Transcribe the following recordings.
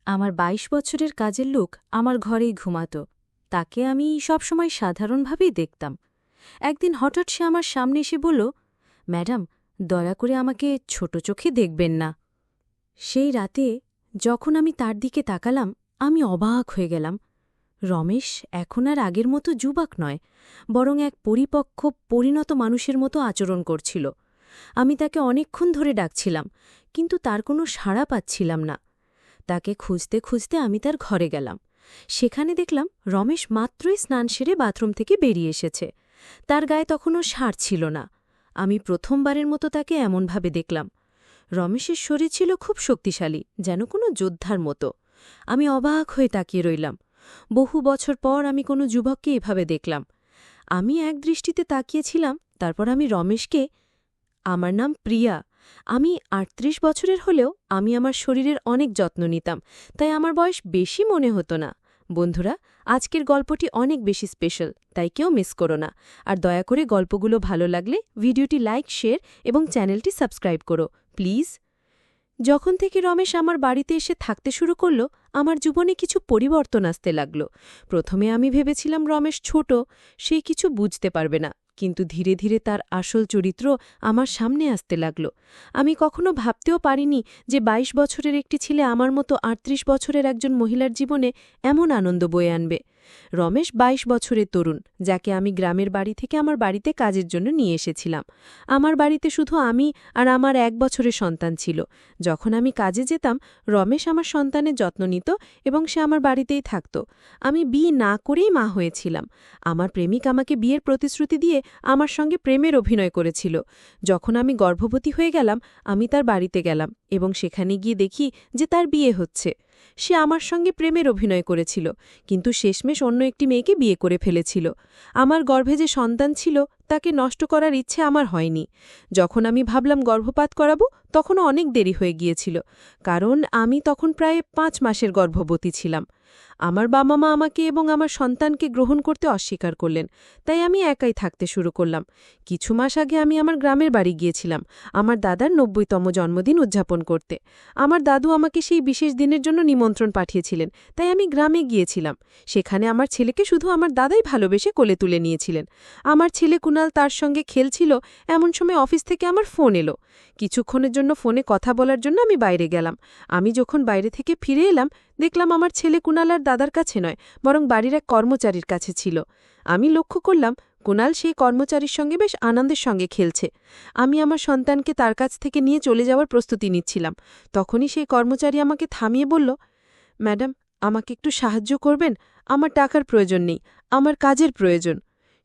আমার ২২ বছরের কাজের লোক আমার ঘরেই ঘুমাত। তাকে আমি সবসময় সাধারণভাবেই দেখতাম। একদিন হঠাৎ সে আমার সামনে এসে বলল, ম্যাডাম, দয়া করে আমাকে ছোট চোখে দেখবেন না। সেই রাতে যখন আমি তার দিকে তাকালাম, আমি অবাক হয়ে গেলাম। রমেশ এখন আর আগের মতো যুবক নয়, বরং এক পরিপক্ব পরিণত মানুষের মতো আচরণ করছিল। আমি তাকে অনেকক্ষণ ধরে ডাকছিলাম, কিন্তু তার কোনো সাড়া পাচ্ছিলাম না। তাকে খুঁজতে খুঁজতে আমি তার ঘরে গেলাম। সেখানে দেখলাম রমেশ মাত্রই স্নান সেরে বাথরুম থেকে বেরিয়ে এসেছে। তার গায়ে তখনও সার ছিল না। আমি প্রথমবারের মতো তাকে এমনভাবে দেখলাম। রমেশের শরীর ছিল খুব শক্তিশালী, যেন কোনো যোদ্ধার মতো। আমি অবাক হয়ে তাকিয়ে রইলাম। বহু বছর পর আমি কোনো যুবককে এভাবে দেখলাম। আমি এক দৃষ্টিতে তাকিয়েছিলাম, তারপর আমি রমেশকে, আমার নাম প্রিয়া, আমি ৩৮ বছরের হলেও আমি আমার শরীরের অনেক যত্ন নিতাম, তাই আমার বয়স বেশি মনে হতো না। বন্ধুরা, আজকের গল্পটি অনেক বেশি স্পেশাল, তাই কেউ মিস করো না। আর দয়া করে গল্পগুলো ভালো লাগলে ভিডিওটি লাইক, শেয়ার এবং চ্যানেলটি সাবস্ক্রাইব করো প্লিজ। যখন থেকে রমেশ আমার বাড়িতে এসে থাকতে শুরু করল, আমার জীবনে কিছু পরিবর্তন আসতে লাগল। প্রথমে আমি ভেবেছিলাম রমেশ ছোট, সে কিছু বুঝতে পারবে না, কিন্তু ধীরে ধীরে তার আসল চরিত্র আমার সামনে আসতে লাগল। আমি কখনো ভাবতেও পারিনি যে ২২ বছরের একটি ছেলে আমার মতো ৩৮ বছরের একজন মহিলার জীবনে এমন আনন্দ বয়ে আনবে। রমেশ ২২ বছরের তরুণ, যাকে আমি গ্রামের বাড়ি থেকে আমার বাড়িতে কাজের জন্য নিয়ে এসেছিলাম। আমার বাড়িতে শুধু আমি আর আমার ১ বছরের সন্তান ছিল। যখন আমি কাজে যেতাম, রমেশ আমার সন্তানের যত্ন নিত এবং সে আমার বাড়িতেই থাকত। আমি বিয়ে না করেই মা হয়েছিলাম। আমার প্রেমিক আমাকে বিয়ের প্রতিশ্রুতি দিয়ে আমার সঙ্গে প্রেমের অভিনয় করেছিল। যখন আমি গর্ভবতী হয়ে গেলাম, আমি তার বাড়িতে গেলাম এবং সেখানে গিয়ে দেখি যে তার বিয়ে হচ্ছে। সে আমার সঙ্গে প্রেমের অভিনয় করেছিল, কিন্তু শেষমেশ অন্য একটি মেয়েকে বিয়ে করে ফেলেছিল। আমার গর্ভে যে সন্তান ছিল, তাকে নষ্ট করার ইচ্ছে আমার হয়নি। যখন আমি ভাবলাম গর্ভপাত করাবো, তখনও অনেক দেরি হয়ে গিয়েছিল, কারণ আমি তখন প্রায় ৫ মাসের গর্ভবতী ছিলাম। আমার বাবা মা আমাকে এবং আমার সন্তানকে গ্রহণ করতে অস্বীকার করলেন, তাই আমি একাই থাকতে শুরু করলাম। কিছু মাস আগে আমি আমার গ্রামের বাড়ি গিয়েছিলাম আমার দাদার ৯০তম জন্মদিন উদযাপন করতে। আমার দাদু আমাকে সেই বিশেষ দিনের জন্য নিমন্ত্রণ পাঠিয়েছিলেন, তাই আমি গ্রামে গিয়েছিলাম। সেখানে আমার ছেলেকে শুধু আমার দাদাই ভালোবেসে কোলে তুলে নিয়েছিলেন। আমার ছেলে কুনাল তার সঙ্গে খেলছিল, এমন সময় অফিস থেকে আমার ফোন এলো। কিছুক্ষণের জন্য ফোনে কথা বলার জন্য আমি বাইরে গেলাম। আমি যখন বাইরে থেকে ফিরে এলাম, দেখলাম আমার ছেলে কুনাল আর দাদার কাছে নয়, বরং বাড়ির এক কর্মচারীর কাছে ছিল। আমি লক্ষ্য করলাম কুনাল সেই কর্মচারীর সঙ্গে বেশ আনন্দের সঙ্গে খেলছে। আমি আমার সন্তানকে তার কাছ থেকে নিয়ে চলে যাওয়ার প্রস্তুতি নিচ্ছিলাম। তখনই সেই কর্মচারী আমাকে থামিয়ে বলল, ম্যাডাম, আমাকে একটু সাহায্য করবেন? আমার টাকার প্রয়োজন নেই, আমার কাজের প্রয়োজন।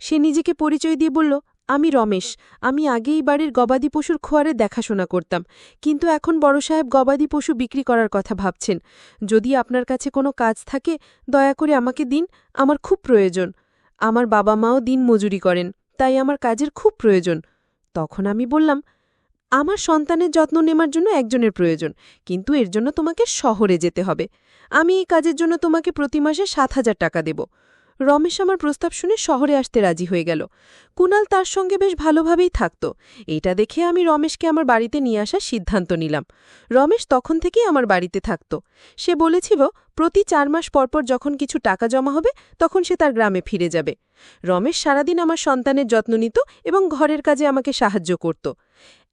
সে নিজেকে পরিচয় দিয়ে বলল, আমি রমেশ, আমি আগেই বাড়ির গবাদি পশুর খোয়ারে দেখাশোনা করতাম, কিন্তু এখন বড় সাহেব গবাদি পশু বিক্রি করার কথা ভাবছেন। যদি আপনার কাছে কোনো কাজ থাকে, দয়া করে আমাকে দিন, আমার খুব প্রয়োজন। আমার বাবা মাও দিন মজুরি করেন, তাই আমার কাজের খুব প্রয়োজন। তখন আমি বললাম, আমার সন্তানের যত্ন নেওয়ার জন্য একজনের প্রয়োজন, কিন্তু এর জন্য তোমাকে শহরে যেতে হবে। আমি এই কাজের জন্য তোমাকে প্রতি মাসে ৭,০০০ টাকা দেব। রমেশ আমার প্রস্তাব শুনে শহরে আসতে রাজি হয়ে গেল। কুনাল তার সঙ্গে বেশ ভালোভাবেই থাকত। এটা দেখে আমি রমেশকে আমার বাড়িতে নিয়ে আসার সিদ্ধান্ত নিলাম। রমেশ তখন থেকেই আমার বাড়িতে থাকত। সে বলেছিল প্রতি ৪ মাস পরপর যখন কিছু টাকা জমা হবে, তখন সে তার গ্রামে ফিরে যাবে। রমেশ সারাদিন আমার সন্তানের যত্ন নিত এবং ঘরের কাজে আমাকে সাহায্য করত।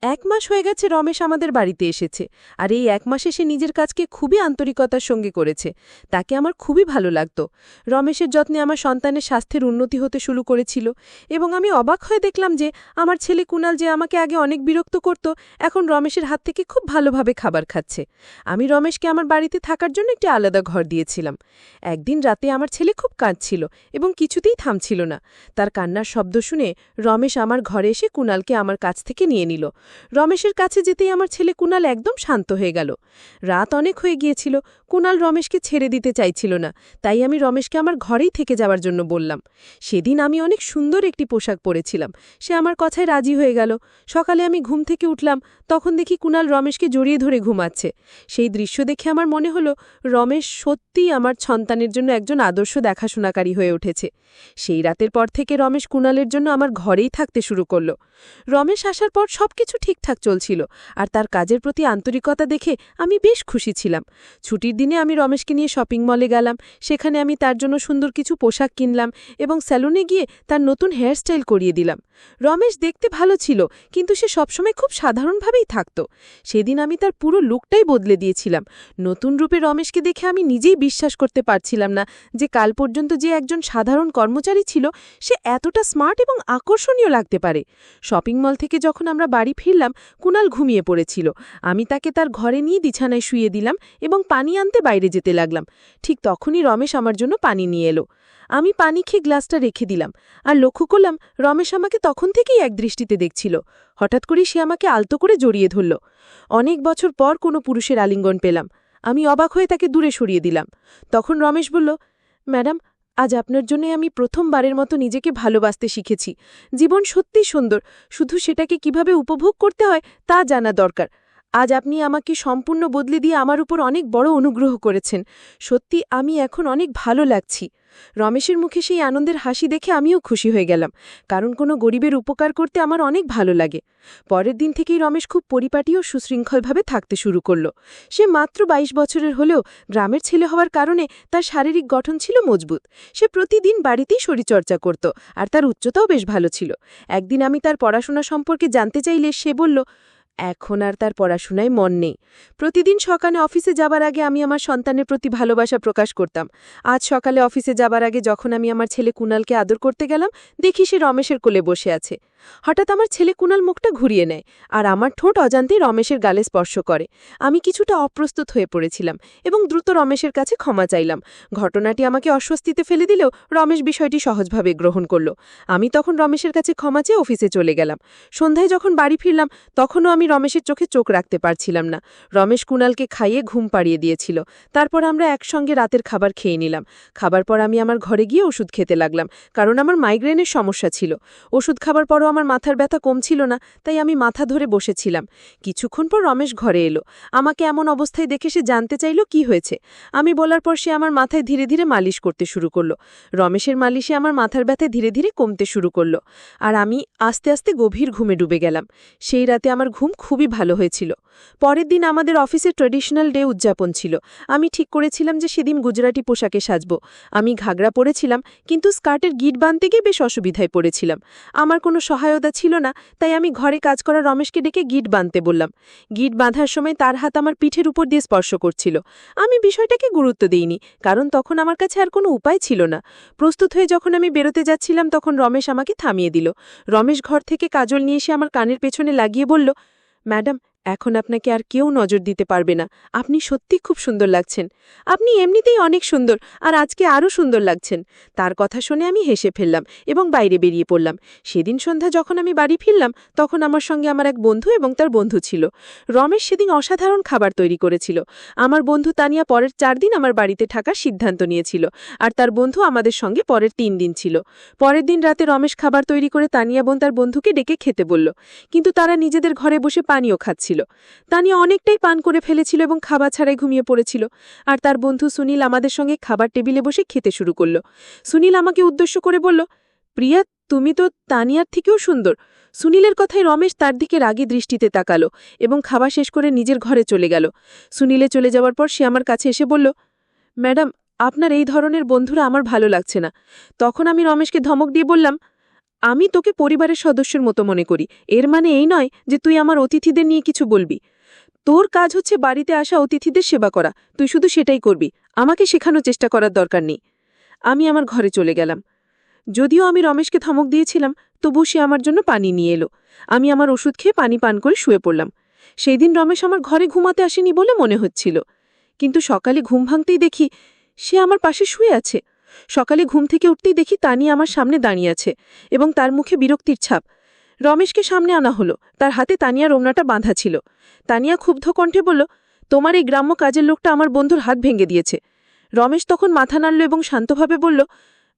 ১ মাস হয়ে গেছে রমেশ আমাদের বাড়িতে এসেছে, আর এই ১ মাসে সে নিজের কাজকে খুবই আন্তরিকতার সঙ্গে করেছে। তাকে আমার খুবই ভালো লাগত। রমেশের যত্নে আমার সন্তানের স্বাস্থ্যের উন্নতি হতে শুরু করেছিল, এবং আমি অবাক হয়ে দেখলাম যে আমার ছেলে কুনাল, যে আমাকে আগে অনেক বিরক্ত করত, এখন রমেশের হাত থেকে খুব ভালোভাবে খাবার খাচ্ছে। আমি রমেশকে আমার বাড়িতে থাকার জন্য একটি আলাদা ঘর দিয়েছিলাম। একদিন রাতে আমার ছেলে খুব কাঁদছিল এবং কিছুতেই থামছিল না। তার কান্নার শব্দ শুনে রমেশ আমার ঘরে এসে কুনালকে আমার কাছ থেকে নিয়ে নিল। রমেশের কাছে যেতেই আমার ছেলে কুনাল একদম শান্ত হয়ে গেল। রাত অনেক হয়ে গিয়েছিল, কুনাল রমেশকে ছেড়ে দিতে চাইছিল না, তাই আমি রমেশকে আমার ঘরেই থেকে যাওয়ার জন্য বললাম। সেদিন আমি অনেক সুন্দর একটি পোশাক পরেছিলাম, সে আমার কথায় রাজি হয়ে গেল। সকালে আমি ঘুম থেকে উঠলাম, তখন দেখি কুণাল রমেশকে জড়িয়ে ধরে ঘুমাচ্ছে। সেই দৃশ্য দেখে আমার মনে হলো রমেশ সত্যিই আমার সন্তানের জন্য একজন আদর্শ দেখাশোনাকারী হয়ে উঠেছে। সেই রাতের পর থেকে রমেশ কুণালের জন্য আমার ঘরেই থাকতে শুরু করল। রমেশ আসার পর সবকিছু ঠিকঠাক চলছিল, আর তার কাজের প্রতি আন্তরিকতা দেখে আমি বেশ খুশি ছিলাম। ছুটির দিনে আমি রমেশকে নিয়ে শপিং মলে গেলাম। সেখানে আমি তার জন্য সুন্দর কিছু পোশাক কিনলাম এবং স্যালুনে গিয়ে তার নতুন হেয়ারস্টাইল করিয়ে দিলাম। রমেশ দেখতে ভালো ছিল, কিন্তু সে সবসময় খুব সাধারণভাবেই থাকত। সেদিন আমি তার পুরো লুকটাই বদলে দিয়েছিলাম। নতুন রূপে রমেশকে দেখে আমি নিজেই বিশ্বাস করতে পারছিলাম না যে কাল পর্যন্ত যে একজন সাধারণ কর্মচারী ছিল সে এতটা স্মার্ট এবং আকর্ষণীয় লাগতে পারে। শপিং মল থেকে যখন আমরা বাড়ি ফিরলাম, কুণাল ঘুমিয়ে পড়েছিল। আমি তাকে তার ঘরে নিয়ে বিছানায় শুইয়ে দিলাম এবং পানি আনতে বাইরে যেতে লাগলাম। ঠিক তখনই রমেশ আমার জন্য পানি নিয়ে এলো। আমি পানি খেয়ে গ্লাসটা রেখে দিলাম, আর লক্ষ্য করলাম রমেশ আমাকে তখন থেকেই একদৃষ্টিতে দেখছিল। হঠাৎ করেই সে আমাকে আলতো করে জড়িয়ে ধরল। অনেক বছর পর কোনো পুরুষের আলিঙ্গন পেলাম। আমি অবাক হয়ে তাকে দূরে সরিয়ে দিলাম। তখন রমেশ বলল, ম্যাডাম, আজ আপনার জন্য আমি প্রথমবারের মতো নিজেকে ভালোবাসতে শিখেছি। জীবন সত্যিই সুন্দর, শুধু সেটাকে কিভাবে উপভোগ করতে হয় তা জানা দরকার। আজ আপনি আমাকে সম্পূর্ণ বদলে দিয়ে আমার উপর অনেক বড় অনুগ্রহ করেছেন। সত্যি আমি এখন অনেক ভালো লাগছি। রমেশের মুখে সেই আনন্দের হাসি দেখে আমিও খুশি হয়ে গেলাম, কারণ কোনো গরিবের উপকার করতে আমার অনেক ভালো লাগে। পরের দিন থেকেই রমেশ খুব পরিপাটি ও সুশৃঙ্খলভাবে থাকতে শুরু করল। সে মাত্র ২২ বছরের হলেও গ্রামের ছেলে হওয়ার কারণে তার শারীরিক গঠন ছিল মজবুত। সে প্রতিদিন বাড়িতেই শরীরচর্চা করত, আর তার উচ্চতাও বেশ ভালো ছিল। একদিন আমি তার পড়াশোনা সম্পর্কে জানতে চাইলে সে বলল, এখন আর তার পড়াশোনায় মন নেই। প্রতিদিন সকালে অফিসে যাবার আগে আমি আমার সন্তানের প্রতি ভালোবাসা প্রকাশ করতাম। আজ সকালে অফিসে যাবার আগে যখন আমি আমার ছেলে কুণালকে আদর করতে গেলাম, দেখি সে রমেশের কোলে বসে আছে। হঠাৎ আমার ছেলে কুণাল মুখটা ঘুরিয়ে নেয়, আর আমার ঠোঁট অজান্তেই রমেশের গালে স্পর্শ করে। আমি কিছুটা অপ্রস্তুত হয়ে পড়েছিলাম এবং দ্রুত রমেশের কাছে ক্ষমা চাইলাম। ঘটনাটি আমাকে অস্বস্তিতে ফেলে দিলেও রমেশ বিষয়টি সহজভাবে গ্রহণ করল। আমি তখন রমেশের কাছে ক্ষমা চেয়ে অফিসে চলে গেলাম। সন্ধ্যায় যখন বাড়ি ফিরলাম, তখনও আমি রমেশের চোখে চোখ রাখতে পারছিলাম না। রমেশ কুণালকে খাইয়ে ঘুম পাড়িয়ে দিয়েছিল। তারপর আমরা একসঙ্গে রাতের খাবার খেয়ে নিলাম। খাবার পর আমি আমার ঘরে গিয়ে ওষুধ খেতে লাগলাম, কারণ আমার মাইগ্রেনের সমস্যা ছিল। ওষুধ খাবার পরও আমার মাথার ব্যথা কমছিল না, তাই আমি মাথা ধরে বসেছিলাম। কিছুক্ষণ পর রমেশ ঘরে এলো। আমাকে এমন অবস্থায় দেখে সে জানতে চাইল কি হয়েছে। আমি বলার পর সে আমার মাথায় ধীরে ধীরে মালিশ করতে শুরু করল। রমেশের মালিশে আমার মাথার ব্যথা ধীরে ধীরে কমতে শুরু করল, আর আমি আস্তে আস্তে গভীর ঘুমে ডুবে গেলাম। সেই রাতে আমার ঘুম খুবই ভালো হয়েছিল। পরের দিন আমাদের অফিসে ট্র্যাডিশনাল ডে উদযাপন ছিল। আমি ঠিক করেছিলাম যে সেদিন গুজরাটি পোশাকে সাজব। আমি ঘাগরা পরেছিলাম, কিন্তু স্কার্টের গিট বাঁধতে গিয়ে বেশ অসুবিধায় পড়েছিলাম। আমার কোনো সহায়তা ছিল না, তাই আমি ঘরে কাজ করা রমেশকে ডেকে গিট বাঁধতে বললাম। গিট বাঁধার সময় তার হাত আমার পিঠের উপর দিয়ে স্পর্শ করছিল। আমি বিষয়টাকে গুরুত্ব দিইনি, কারণ তখন আমার কাছে আর কোনো উপায় ছিল না। প্রস্তুত হয়ে যখন আমি বেরোতে যাচ্ছিলাম, তখন রমেশ আমাকে থামিয়ে দিল। রমেশ ঘর থেকে কাজল নিয়ে এসে আমার কানের পেছনে লাগিয়ে বলল, ম্যাডাম, এখন আপনাকে আর কেউ নজর দিতে পারবে না। আপনি সত্যি খুব সুন্দর লাগছেন। আপনি এমনিতেই অনেক সুন্দর, আর আজকে আরও সুন্দর লাগছেন। তার কথা শুনে আমি হেসে ফেললাম এবং বাইরে বেরিয়ে পড়লাম। সেদিন সন্ধ্যা যখন আমি বাড়ি ফিরলাম, তখন আমার সঙ্গে আমার এক বন্ধু এবং তার বন্ধু ছিল। রমেশ সেদিন অসাধারণ খাবার তৈরি করেছিল। আমার বন্ধু তানিয়া পরের 4 দিন আমার বাড়িতে থাকার সিদ্ধান্ত নিয়েছিল, আর তার বন্ধু আমাদের সঙ্গে পরের 3 দিন ছিল। পরের দিন রাতে রমেশ খাবার তৈরি করে তানিয়া বোন তার বন্ধুকে ডেকে খেতে বলল, কিন্তু তারা নিজেদের ঘরে বসে পানীয় খাচ্ছিল। তানিয়া অনেকটাই পান করে ফেলেছিল এবং খাবার ছাড়াই ঘুমিয়ে পড়েছিল, আর তার বন্ধু সুনীল আমাদের সঙ্গে খাবার টেবিলে বসে খেতে শুরু করল। সুনীল আমাকে উদ্দেশ্য করে বলল, প্রিয়া, তুমি তো তানিয়ার থেকেও সুন্দর। সুনীলের কথায় রমেশ তার দিকে রাগী দৃষ্টিতে তাকালো এবং খাবার শেষ করে নিজের ঘরে চলে গেল। সুনীলে চলে যাওয়ার পর সে আমার কাছে এসে বলল, ম্যাডাম, আপনার এই ধরনের বন্ধুরা আমার ভালো লাগছে না। তখন আমি রমেশকে ধমক দিয়ে বললাম, আমি তোকে পরিবারের সদস্যের মতো মনে করি। এর মানে এই নয় যে তুই আমার অতিথিদের নিয়ে কিছু বলবি। তোর কাজ হচ্ছে বাড়িতে আসা অতিথিদের সেবা করা, তুই শুধু সেটাই করবি। আমাকে শেখানোর চেষ্টা করার দরকার নেই। আমি আমার ঘরে চলে গেলাম। যদিও আমি রমেশকে ধমক দিয়েছিলাম, তবু সে আমার জন্য পানি নিয়ে এলো। আমি আমার ওষুধ খেয়ে পানি পান করে শুয়ে পড়লাম। সেই দিন রমেশ আমার ঘরে ঘুমাতে আসেনি বলে মনে হচ্ছিল, কিন্তু সকালে ঘুম ভাঙতেই দেখি সে আমার পাশে শুয়ে আছে। সকালে ঘুম থেকে উঠতেই দেখি তানিয়া আমার সামনে দাঁড়িয়ে আছে এবং তার মুখে বিরক্তির ছাপ। রমেশকে সামনে আনা হলো। তার হাতে তানিয়ার ওড়নাটা বাঁধা ছিল। তানিয়া ক্ষুব্ধ কণ্ঠে বলল, তোমার এই গ্রাম্য কাজের লোকটা আমার বন্ধুর হাত ভেঙে দিয়েছে। রমেশ তখন মাথা নাড়ল এবং শান্তভাবে বলল,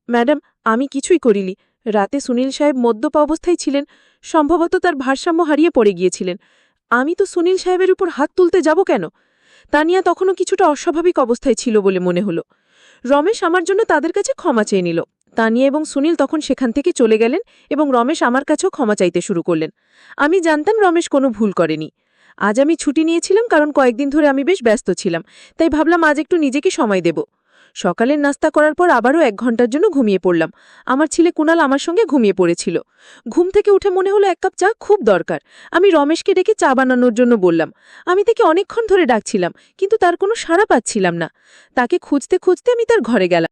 ম্যাডাম, আমি কিছুই করিনি। রাতে সুনীল সাহেব মদ্যপ অবস্থায় ছিলেন, সম্ভবত তার ভারসাম্য হারিয়ে পড়ে গিয়েছিলেন। আমি তো সুনীল সাহেবের উপর হাত তুলতে যাব কেন? তানিয়া তখনও কিছুটা অস্বাভাবিক অবস্থায় ছিল বলে মনে হলো। রমেশ আমার জন্য তাদের কাছে ক্ষমা চেয়ে নিল। তানিয়া এবং সুনীল তখন সেখান থেকে চলে গেলেন এবং রমেশ আমার কাছেও ক্ষমা চাইতে শুরু করলেন। আমি জানতাম রমেশ কোনো ভুল করেনি। আজ আমি ছুটি নিয়েছিলাম কারণ কয়েকদিন ধরে আমি বেশ ব্যস্ত ছিলাম, তাই ভাবলাম আজ একটু নিজেকে সময় দেব। সকালের নাস্তা করার পর আবারও 1 ঘন্টার জন্য ঘুমিয়ে পড়লাম। আমার ছেলে কুণাল আমার সঙ্গে ঘুমিয়ে পড়েছিল। ঘুম থেকে উঠে মনে হলো 1 কাপ চা খুব দরকার। আমি রমেশকে ডেকে চা বানানোর জন্য বললাম। আমি তাকে অনেকক্ষণ ধরে ডাকছিলাম, কিন্তু তার কোনো সাড়া পাচ্ছিলাম না। তাকে খুঁজতে খুঁজতে আমি তার ঘরে গেলাম।